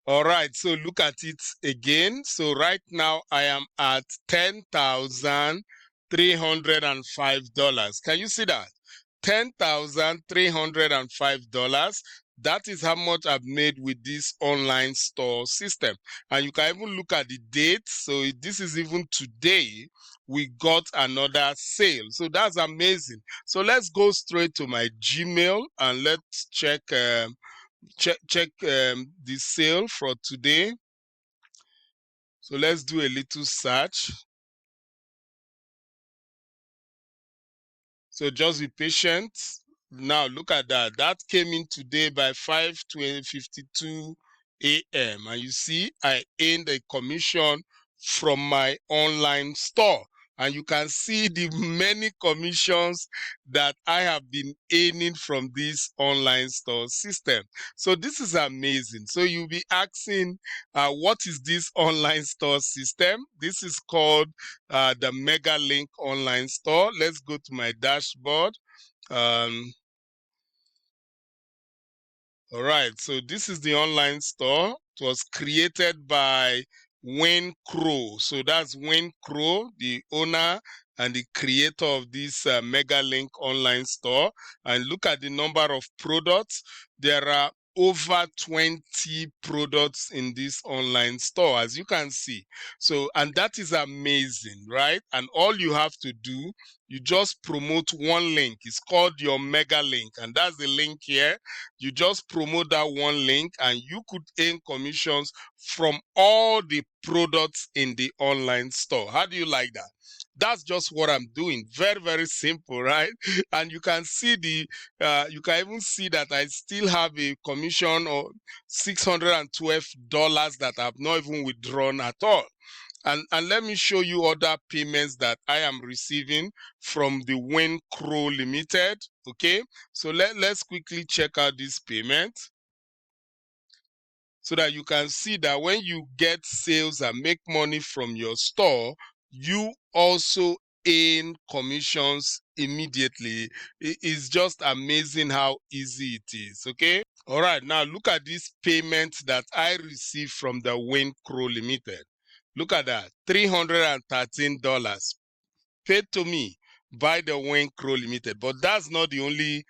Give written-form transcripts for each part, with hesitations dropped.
All right, so look at it again. So right now I am at $10,305. Can you see that? $10,305. That is how much I've made with this online store system. And you can even look at the date. So this is even today, we got another sale. So that's amazing. So let's go straight to my Gmail and let's check the sale for today. So let's do a little search. So just be patient. Now look at that. That came in today by 5:52 a.m. And you see, I earned a commission from my online store. And you can see the many commissions that I have been earning from this online store system. So this is amazing. So you'll be asking, what is this online store system? This is called the MegaLink online store. Let's go to my dashboard. All right, so this is the online store. It was created by Wayne Crow. So that's Wayne Crow, the owner and the creator of this MegaLink online store. And look at the number of products. There are over 20 products in this online store, as you can see. So, and that is amazing, right? And all you have to do, you just promote one link. It's called your MegaLink, and that's the link here. You just promote that one link and you could earn commissions from all the products in the online store. How do you like that? That's just what I'm doing. Very, very simple, right? And you can see you can even see that I still have a commission of $612 that I've not even withdrawn at all. And let me show you other payments that I am receiving from the Wayne Crow Limited. Okay, so let's quickly check out this payment so that you can see that when you get sales and make money from your store, you also earn commissions immediately. It's just amazing how easy it is. Okay. All right, now look at this payment that I received from the Wayne Crow Limited. Look at that, $313 paid to me by the Wayne Crow Limited. But that's not the only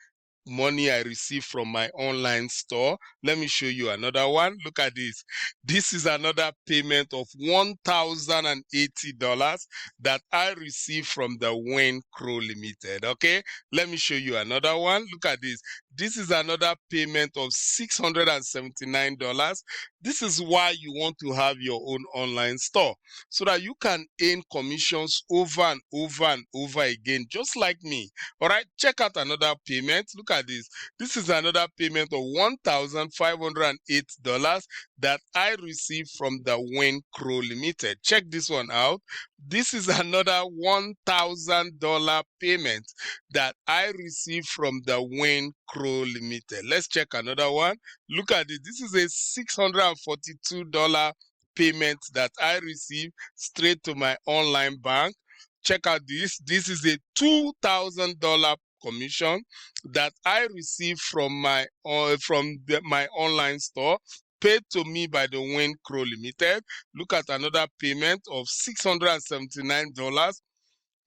money I receive from my online store. Let me show you another one. Look at this. This is another payment of $1,080 that I received from the Wayne Crow Limited. Okay, let me show you another one. Look at this. This is another payment of $679. This is why you want to have your own online store, so that you can earn commissions over and over and over again, just like me. All right, check out another payment. Look at this. This is another payment of $1,508 that I received from the Wayne Crow Limited. Check this one out. This is another $1,000 payment that I received from the Wayne Crow Limited. Let's check another one. Look at it. This is a $642 payment that I received straight to my online bank. Check out this. This is a $2,000 commission that I received from my online store, paid to me by the Wayne Crow Limited. Look at another payment of $679.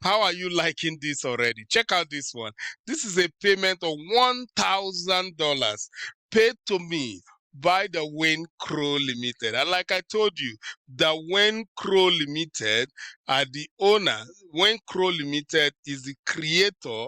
How are you liking this already? Check out this one. This is a payment of $1,000 paid to me by the Wayne Crow Limited. And like I told you, the Wayne Crow Limited are the owner. Wayne Crow Limited is the creator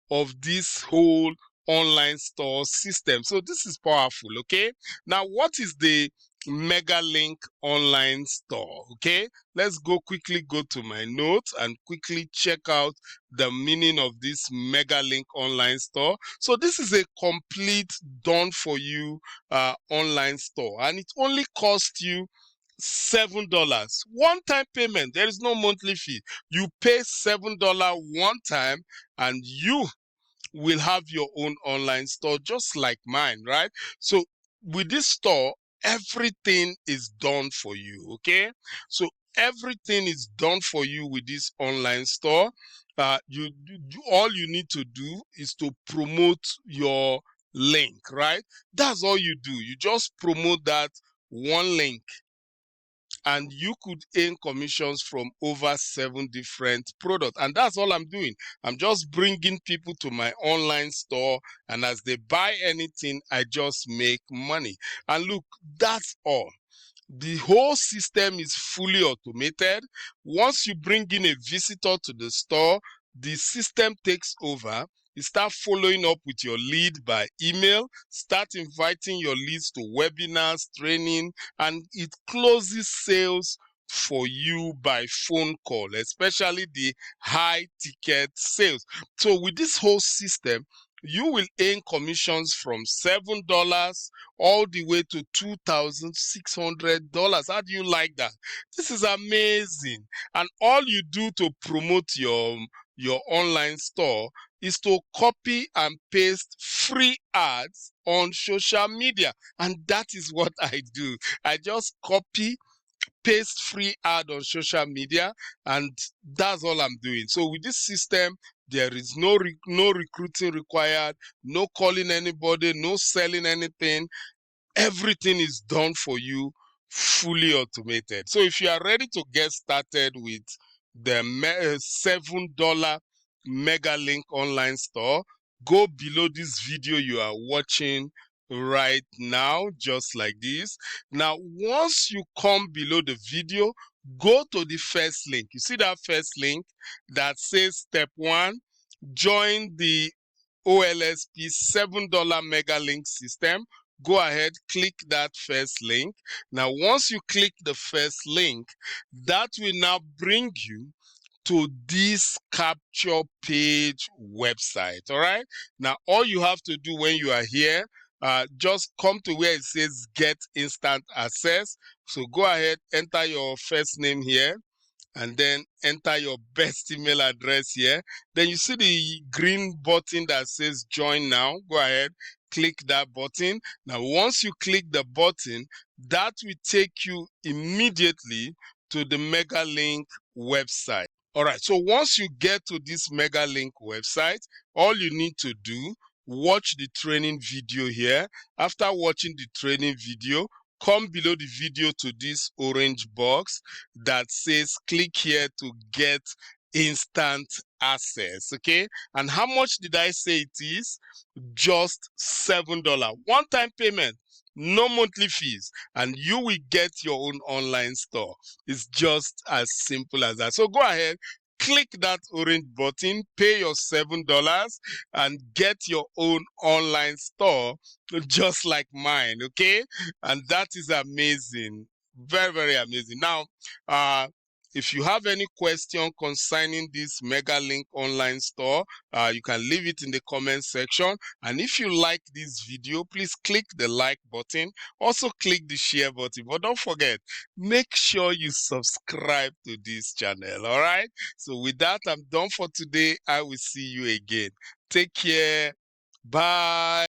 of this whole online store system. So this is powerful, okay? Now, what is the MegaLink online store? Okay, let's quickly go to my notes and quickly check out the meaning of this MegaLink online store. So this is a complete done for you online store, and it only costs you $7 one-time payment. There is no monthly fee. You pay $7 one time and you will have your own online store just like mine, right? So with this store, everything is done for you. Okay, so everything is done for you with this online store. All you need to do is to promote your link, right? That's all you do. You just promote that one link, and you could earn commissions from over 7 different products. And that's all I'm doing. I'm just bringing people to my online store, and as they buy anything, I just make money. And look, that's all. The whole system is fully automated. Once you bring in a visitor to the store, the system takes over. You start following up with your lead by email, start inviting your leads to webinars, training, and it closes sales for you by phone call, especially the high ticket sales. So with this whole system, you will earn commissions from $7 all the way to $2,600. How do you like that? This is amazing. And all you do to promote your online store is to copy and paste free ads on social media. And that is what I do. I just copy, paste free ad on social media, and that's all I'm doing. So with this system, there is no recruiting required, no calling anybody, no selling anything. Everything is done for you, fully automated. So if you are ready to get started with the $7 MegaLink online store, go below this video you are watching right now, just like this. Now, once you come below the video, go to the first link. You see that first link that says step 1, join the OLSP $7 MegaLink system. Go ahead, click that first link. Now, once you click the first link, that will now bring you to this capture page website. All right. Now, all you have to do when you are here, just come to where it says get instant access. So go ahead, enter your first name here, and then enter your best email address here. Then you see the green button that says join now. Go ahead, click that button. Now, once you click the button, that will take you immediately to the MegaLink website. All right, so once you get to this MegaLink website, all you need to do, watch the training video here. After watching the training video, come below the video to this orange box that says click here to get instant access. Okay, and how much did I say it is? Just $7. One-time payment, no monthly fees, and you will get your own online store. It's just as simple as that. So go ahead, click that orange button, pay your $7, and get your own online store just like mine. Okay, and that is amazing. Very, very amazing. Now, if you have any question concerning this MegaLink online store, you can leave it in the comment section. And if you like this video, please click the like button. Also click the share button. But don't forget, make sure you subscribe to this channel. All right. So with that, I'm done for today. I will see you again. Take care. Bye.